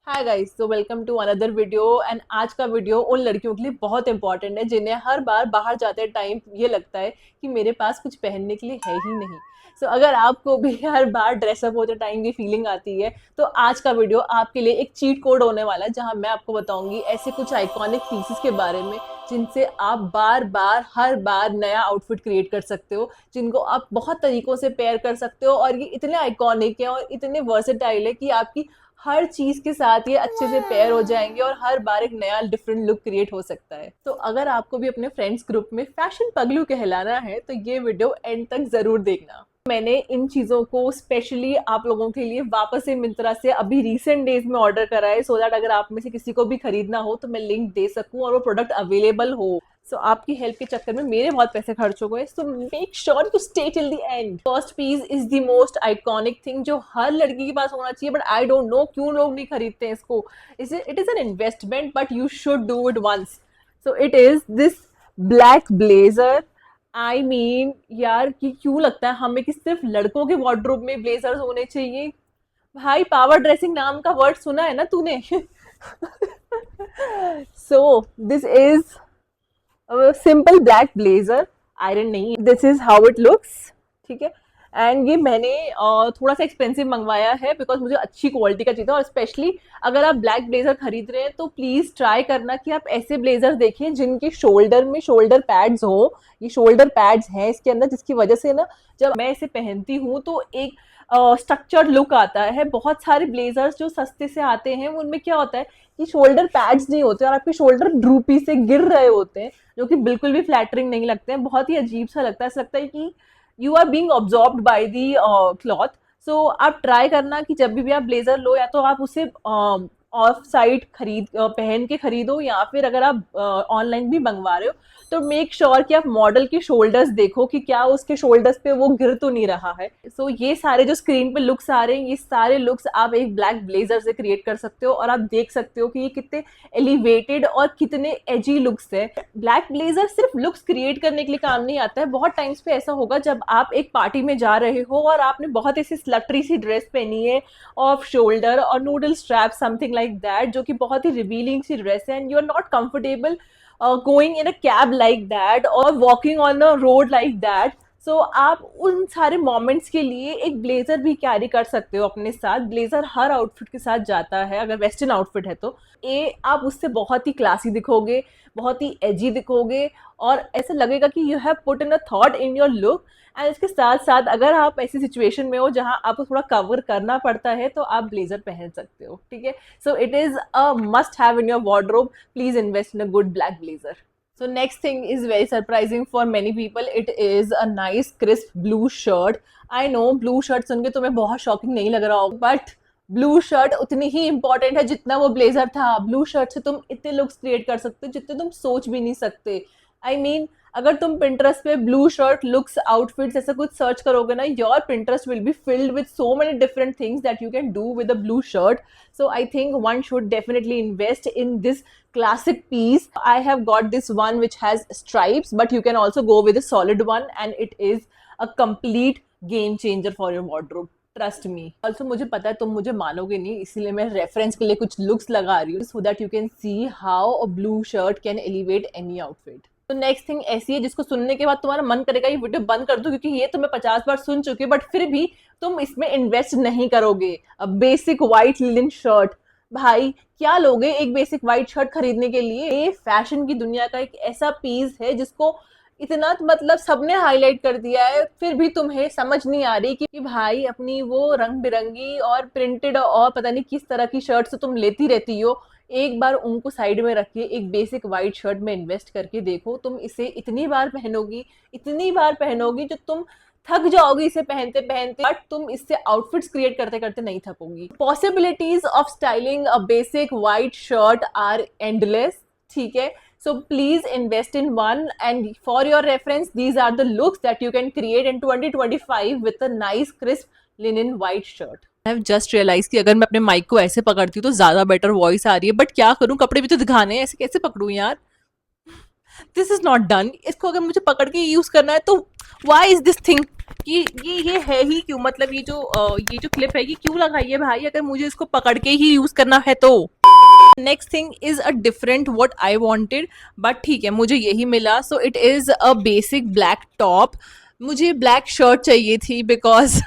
हाय guys, तो welcome to another video. And आज का वीडियो उन लड़कियों के लिए बहुत इंपॉर्टेंट है जिन्हें हर बार बाहर जाते टाइम ये लगता है कि मेरे पास कुछ पहनने के लिए है ही नहीं। सो अगर आपको भी हर बार ड्रेसअप होते टाइम ये फीलिंग आती है तो आज का वीडियो आपके लिए एक चीट कोड होने वाला है, जहां मैं आपको बताऊंगी ऐसे कुछ आइकॉनिक पीसेस के बारे में जिनसे आप बार बार हर बार नया आउटफिट क्रिएट कर सकते हो, जिनको आप बहुत तरीकों से पेयर कर सकते हो। और ये इतने आइकॉनिक है और इतने वर्सेटाइल है कि आपकी हर चीज के साथ ये अच्छे से पेयर हो जाएंगे और हर बार एक नया डिफरेंट लुक क्रिएट हो सकता है। तो अगर आपको भी अपने फ्रेंड्स ग्रुप में फैशन पगलू कहलाना है तो ये वीडियो एंड तक जरूर देखना। मैंने इन चीजों को स्पेशली आप लोगों के लिए वापस से मिंत्रा से अभी रिसेंट डेज में ऑर्डर करा है, सो दैट अगर आप में से किसी को भी खरीदना हो तो मैं लिंक दे सकूं और वो प्रोडक्ट अवेलेबल हो। सो आपकी हेल्प के चक्कर में मेरे बहुत पैसे खर्च हो गए, so make sure to stay till the end. First piece is the most iconic thing जो हर लड़की के पास होना चाहिए, बट आई डोंट नो क्यों लोग नहीं खरीदते हैं इसको। It is an investment but you should do it once. So it is this black blazer. I mean यार, कि क्यों लगता है हमें कि सिर्फ लड़कों के वार्डरोब में ब्लेजर्स होने चाहिए? भाई, पावर ड्रेसिंग नाम का वर्ड सुना है ना तूने? So this is simple black blazer, iron नहीं। This is how it looks, ठीक है। एंड ये मैंने थोड़ा सा एक्सपेंसिव मंगवाया है बिकॉज मुझे अच्छी क्वालिटी का चाहिए था। और स्पेशली अगर आप ब्लैक ब्लेजर खरीद रहे हैं तो प्लीज ट्राई करना कि आप ऐसे ब्लेजर देखें जिनके शोल्डर में शोल्डर पैड्स हो। ये शोल्डर पैड्स हैं इसके अंदर, जिसकी वजह से ना जब मैं इसे पहनती हूँ तो एक स्ट्रक्चर्ड लुक आता है। बहुत सारे ब्लेजर्स जो सस्ते से आते हैं उनमें क्या होता है कि शोल्डर पैड्स नहीं होते और आपके शोल्डर ड्रूपी से गिर रहे होते हैं, जो कि बिल्कुल भी फ्लैटरिंग नहीं लगते हैं। बहुत ही अजीब सा लगता है, ऐसा लगता है कि you are being absorbed by the cloth. So आप ट्राई करना कि जब भी आप ब्लेजर लो या तो आप उसे ऑफ साइड पहन के खरीदो, या फिर अगर आप ऑनलाइन भी मंगवा रहे हो तो मेक श्योर कि आप मॉडल के शोल्डर्स देखो कि क्या उसके शोल्डर्स पे वो गिर तो नहीं रहा है। सो ये सारे जो स्क्रीन पे लुक्स आ रहे हैं, ये सारे लुक्स आप एक ब्लैक ब्लेजर से क्रिएट कर सकते हो और आप देख सकते हो कि ये कितने एलिवेटेड और कितने एजी लुक्स है। ब्लैक ब्लेजर सिर्फ लुक्स क्रिएट करने के लिए काम नहीं आता है। बहुत टाइम्स पे ऐसा होगा जब आप एक पार्टी में जा रहे हो और आपने बहुत ऐसी स्लटरी सी ड्रेस पहनी है, ऑफ शोल्डर और noodle strap, something like that, जो कि बहुत ही रिवीलिंग सी ड्रेस है, and you are not comfortable going in a cab like that or walking on a road like that. सो आप उन सारे मोमेंट्स के लिए एक ब्लेजर भी कैरी कर सकते हो अपने साथ। ब्लेजर हर आउटफिट के साथ जाता है, अगर वेस्टर्न आउटफिट है तो आप उससे बहुत ही क्लासी दिखोगे, बहुत ही एजी दिखोगे और ऐसा लगेगा कि you have put in a thought in your look. And इसके साथ साथ अगर आप ऐसी सिचुएशन में हो जहां आपको थोड़ा कवर करना पड़ता है तो आप ब्लेजर पहन सकते हो, ठीक है। सो it is a must have in your wardrobe. Please invest in a good black blazer. So next thing is very surprising for many people. It is a nice crisp blue shirt. I know blue shirt सुन के तुम्हें बहुत shocking नहीं लग रहा होगा, but blue shirt उतनी ही important है जितना वो ब्लेजर था। ब्लू शर्ट से तुम इतने लुक्स क्रिएट कर सकते हो जितने तुम सोच भी नहीं सकते। आई मीन, अगर तुम पिंटरेस्ट पे ब्लू शर्ट लुक्स आउटफिट्स ऐसा कुछ सर्च करोगे ना, your Pinterest will be filled with so many different things that you can do with a blue shirt. So I think one should definitely invest in this classic piece. I have got this one which has stripes, but you can also go with a solid one, and it is a complete game changer for your wardrobe. Trust me. Also मुझे पता है तुम मुझे मानोगे नहीं, इसीलिए मैं reference के लिए कुछ लुक्स लगा रही हूँ, so that you can see how a blue shirt can elevate any outfit. तो नेक्स्ट थिंग ऐसी है जिसको सुनने के बाद तुम्हारा मन करेगा ये वीडियो बंद कर दो, क्योंकि ये तो मैं 50 बार सुन चुकी हूँ, बट फिर भी तुम इसमें इन्वेस्ट नहीं करोगे. Basic white linen shirt. भाई, क्या लोगे एक बेसिक व्हाइट शर्ट खरीदने के लिए? ये फैशन की दुनिया का एक ऐसा पीस है जिसको इतना मतलब सबने हाईलाइट कर दिया है, फिर भी तुम्हें समझ नहीं आ रही कि भाई अपनी वो रंग बिरंगी और प्रिंटेड और पता नहीं किस तरह की शर्ट से तुम लेती रहती हो. एक बार उनको साइड में रखिए, एक बेसिक व्हाइट शर्ट में इन्वेस्ट करके देखो. तुम इसे इतनी बार पहनोगी जो तुम थक जाओगी इसे पहनते पहनते, बट तुम इससे आउटफिट्स क्रिएट करते करते नहीं थकोगी. Possibilities of styling a basic white shirt are endless, ठीक है. So please invest in one, and for your reference, these are the looks that you can create in 2025 with a nice crisp linen white shirt. I have just realized कि अगर मैं अपने mic को ऐसे पकड़ती हूँ तो ज्यादा बेटर वॉइस आ रही है, बट क्या करूँ, कपड़े भी तो दिखाने हैं, ऐसे कैसे पकड़ूं यार? This is not done. इसको अगर मुझे पकड़ के यूज करना है तो why is this thing ये है ही क्यों, मतलब ये जो क्लिप है ये क्यों लगाई है भाई, अगर मुझे इसको पकड़ के ही यूज करना है तो। Next thing is a different what I wanted, but ठीक है मुझे यही मिला। सो it is a basic black top. मुझे ब्लैक शर्ट चाहिए थी बिकॉज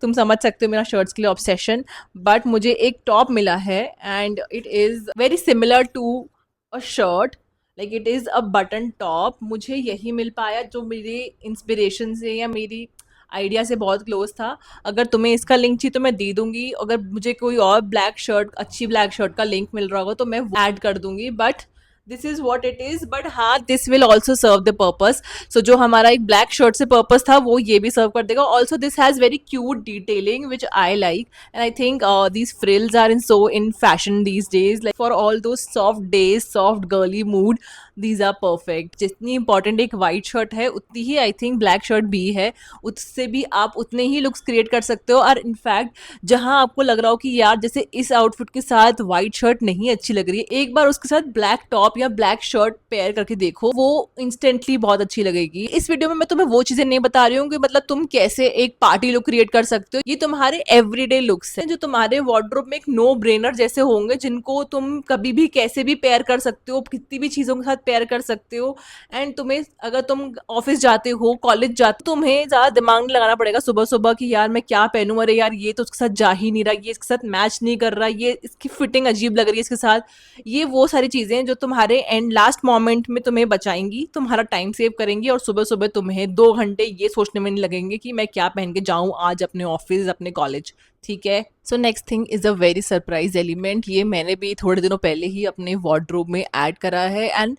तुम समझ सकते हो मेरा शर्ट्स के लिए ऑब्सेशन। बट मुझे एक टॉप मिला है and it is very similar to a shirt, like it is a button top. मुझे यही मिल पाया जो मेरे इंस्पिरेशन से या मेरी आइडिया से बहुत क्लोज था। अगर तुम्हें इसका लिंक चाहिए तो मैं दे दूंगी, अगर मुझे कोई और ब्लैक शर्ट, अच्छी ब्लैक शर्ट का लिंक मिल रहा होगा तो मैं ऐड कर दूंगी। But this is what it is. But हाँ, this will also serve the purpose. So जो हमारा एक ब्लैक शर्ट से पर्पज था वो ये भी सर्व कर देगा। Also this has very cute detailing which I like, and I think these frills are in so in fashion these days, like for all those soft days, soft girly mood, these are perfect. जितनी important एक white shirt है उतनी ही I think black shirt भी है, उससे भी आप उतने ही लुक्स क्रिएट कर सकते हो। और इनफैक्ट जहां आपको लग रहा हो कि यार जैसे इस आउटफिट के साथ वाइट शर्ट नहीं अच्छी लग रही है, एक बार उसके साथ ब्लैक टॉप या ब्लैक शर्ट पेयर करके देखो, वो इंस्टेंटली बहुत अच्छी लगेगी। इस वीडियो में मैं तुम्हें वो चीजें नहीं बता रही हूँ कि मतलब तुम कैसे एक पार्टी लुक क्रिएट कर सकते हो, ये तुम्हारे एवरीडे लुक्स हैं जो तुम्हारे वार्डरोब में एक नो ब्रेनर जैसे होंगे, जिनको तुम कभी भी कैसे भी पेयर कर सकते हो, कितनी भी चीजों के साथ पेयर कर सकते हो। एंड तुम्हें अगर तुम ऑफिस जाते हो, कॉलेज जाते हो, तुम्हें ज्यादा दिमाग नहीं लगाना पड़ेगा सुबह सुबह कि यार मैं क्या पहनूं, अरे यार ये तो उसके साथ जा ही नहीं रहा, ये इसके साथ मैच नहीं कर रहा, ये इसकी फिटिंग अजीब लग रही है इसके साथ। ये वो सारी चीजें जो तुम्हारे एंड लास्ट मोमेंट में तुम्हें बचाएंगी, तुम्हारा टाइम सेव करेंगी, और सुबह सुबह तुम्हें 2 घंटे ये सोचने में नहीं लगेंगे कि मैं क्या पहन के जाऊं आज अपने ऑफिस, अपने कॉलेज। ठीक है। So next thing is a very surprise element. ये मैंने भी थोड़े दिनों पहले ही अपने वार्डरोब में ऐड करा है, एंड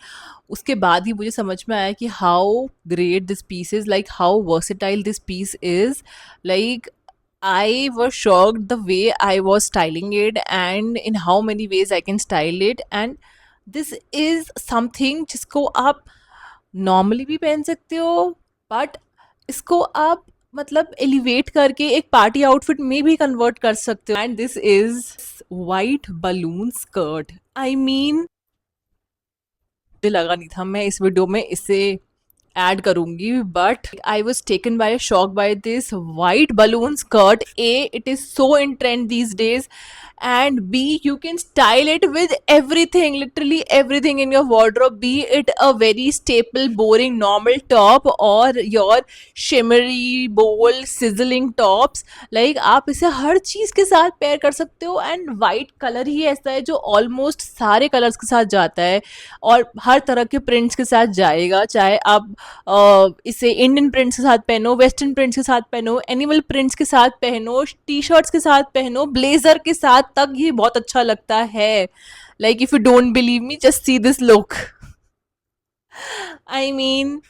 उसके बाद ही मुझे समझ में आया कि how great this piece is, like how versatile this piece is. Like I was shocked the way I was styling it and in how many ways I can style it, and this is something जिसको आप normally भी पहन सकते हो, but इसको आप मतलब elevate करके एक पार्टी आउटफिट में भी कन्वर्ट कर सकते हो। And this is white balloon skirt. I mean मुझे लगा नहीं था मैं इस वीडियो में इसे ऐड करूंगी, but I was taken by shock by this white balloon skirt. A, it is so in trend these days, and B, you can style it with everything, literally everything in your wardrobe, be it a very staple boring normal top or your shimmery bold sizzling tops, like आप इसे हर चीज के साथ pair कर सकते हो। And white colour ही ऐसा है जो ऑलमोस्ट सारे कलर्स के साथ जाता है और हर तरह के प्रिंट्स के साथ जाएगा, चाहे आप इसे इंडियन प्रिंट्स के साथ पहनो, वेस्टर्न प्रिंट्स के साथ पहनो, एनिमल प्रिंट्स के साथ पहनो, टी शर्ट्स के साथ पहनो, ब्लेजर के साथ तक ये बहुत अच्छा लगता है। Like if you don't believe me, just see this look. I mean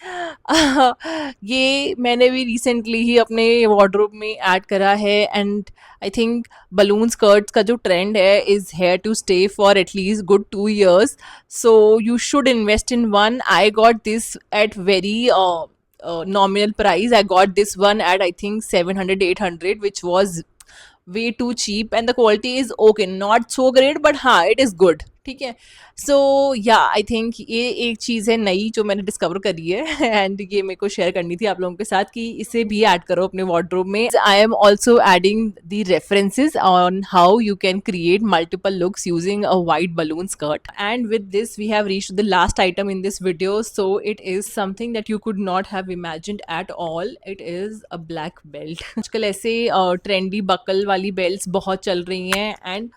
ये मैंने भी रिसेंटली ही अपने वार्डरोब में ऐड करा है, and I think balloon skirts का जो ट्रेंड है is here to stay for at least good 2 years, so you should invest in one. I got this at very nominal price. I got this one at I think 700-800, which was way too cheap, and the quality is okay, not so great, but हाँ it is good. ठीक है। सो या I think ये एक चीज़ है नई जो मैंने डिस्कवर करी है, एंड ये मेरे को शेयर करनी थी आप लोगों के साथ कि इसे भी ऐड करो अपने वार्डरोब में। I am also adding the references on how you can create multiple looks using a white balloon skirt. And with this we have reached the last item in this video, so it is something that you could not have imagined at all. It is a black belt. आजकल ऐसे trendy buckle वाली belts बहुत चल रही हैं, and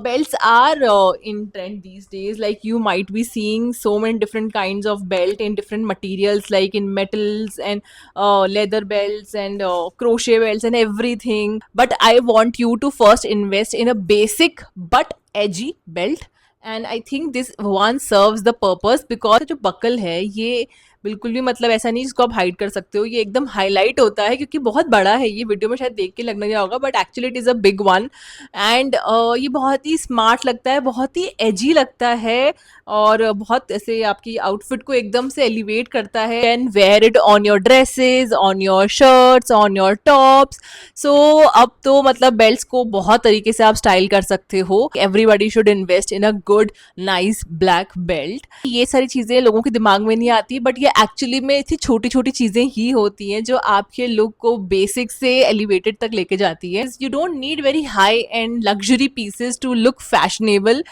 belts are in trend these days. Like you might be seeing so many different kinds of belt in different materials, like in metals and leather belts and crochet belts and everything. But I want you to first invest in a basic but edgy belt, and I think this one serves the purpose because जो buckle है ये बिल्कुल भी मतलब ऐसा नहीं जिसको आप हाइड कर सकते हो, ये एकदम हाईलाइट होता है क्योंकि बहुत बड़ा है। ये वीडियो में शायद देख के लगना नहीं होगा, but actually it is a big one, and ये बहुत ही स्मार्ट लगता है, बहुत ही एजी लगता है, और बहुत ऐसे आपकी आउटफिट को एकदम से एलिवेट करता है। Can wear it on your dresses, on your shirts, on your tops. So अब तो मतलब बेल्ट्स को बहुत तरीके से आप स्टाइल कर सकते हो। Everybody should invest in a good nice black belt. ये सारी चीज़ें लोगों के दिमाग में नहीं आती, बट ये एक्चुअली में इतनी छोटी छोटी चीज़ें ही होती हैं जो आपके लुक को बेसिक से एलिवेटेड तक लेके जाती है. You don't need very high end luxury pieces to look fashionable.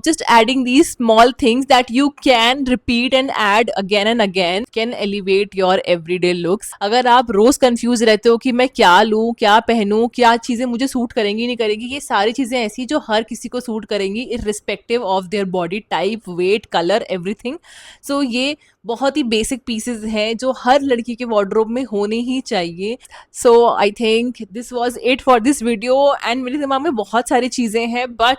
Just adding these small things that you can repeat and add again and again can elevate your everyday looks. अगर आप रोज confuse रहते हो कि मैं क्या लूँ, क्या पहनूं, क्या चीजें मुझे सूट करेंगी नहीं करेंगी, ये सारी चीजें ऐसी जो हर किसी को सूट करेंगी irrespective of their body type, weight, colour, everything. So ये बहुत ही बेसिक पीसेस हैं जो हर लड़की के वार्डरोब में होने ही चाहिए. So I think this was it for this video. And मेरे दिमाग में बहुत सारी चीज़ें हैं बट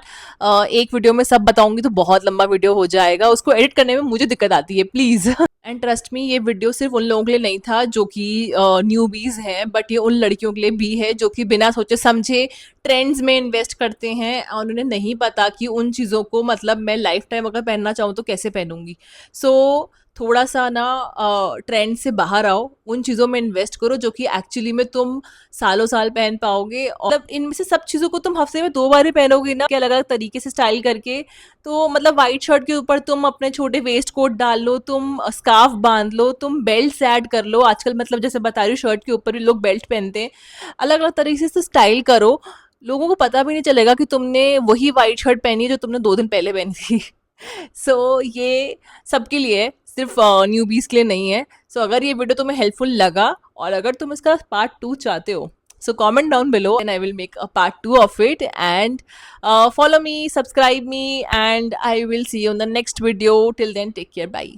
एक वीडियो में सब बताऊंगी तो बहुत लंबा वीडियो हो जाएगा, उसको एडिट करने में मुझे दिक्कत आती है प्लीज़. एंड ट्रस्ट मी, ये वीडियो सिर्फ उन लोगों के लिए नहीं था जो कि न्यूबीज हैं, बट ये उन लड़कियों के लिए भी है जो कि बिना सोचे समझे ट्रेंड्स में इन्वेस्ट करते हैं और उन्हें नहीं पता कि उन चीज़ों को मतलब मैं लाइफ टाइम अगर पहनना चाहूँ तो कैसे पहनूंगी. सो थोड़ा सा ना ट्रेंड से बाहर आओ, उन चीज़ों में इन्वेस्ट करो जो कि एक्चुअली में तुम सालों साल पहन पाओगे. और मतलब इनमें से सब चीज़ों को तुम हफ्ते में 2 बार ही पहनोगे ना, अलग अलग तरीके से स्टाइल करके. तो मतलब वाइट शर्ट के ऊपर तुम अपने छोटे वेस्ट कोट डाल लो, तुम स्कार्फ बांध लो, तुम बेल्ट ऐड कर लो. आजकल मतलब जैसे बता रही हूँ, शर्ट के ऊपर भी लोग बेल्ट पहनते हैं. अलग अलग तरीके से स्टाइल करो, लोगों को पता भी नहीं चलेगा कि तुमने वही वाइट शर्ट पहनी है जो तुमने 2 दिन पहले पहनी थी. सो ये सबके लिए है, सिर्फ न्यूबीज के लिए नहीं है. सो अगर ये वीडियो तुम्हें हेल्पफुल लगा और अगर तुम इसका पार्ट 2 चाहते हो, so comment down below and I will make a part 2 of it. And follow me, subscribe me, and I will see you in the next video. Till then, take care, bye.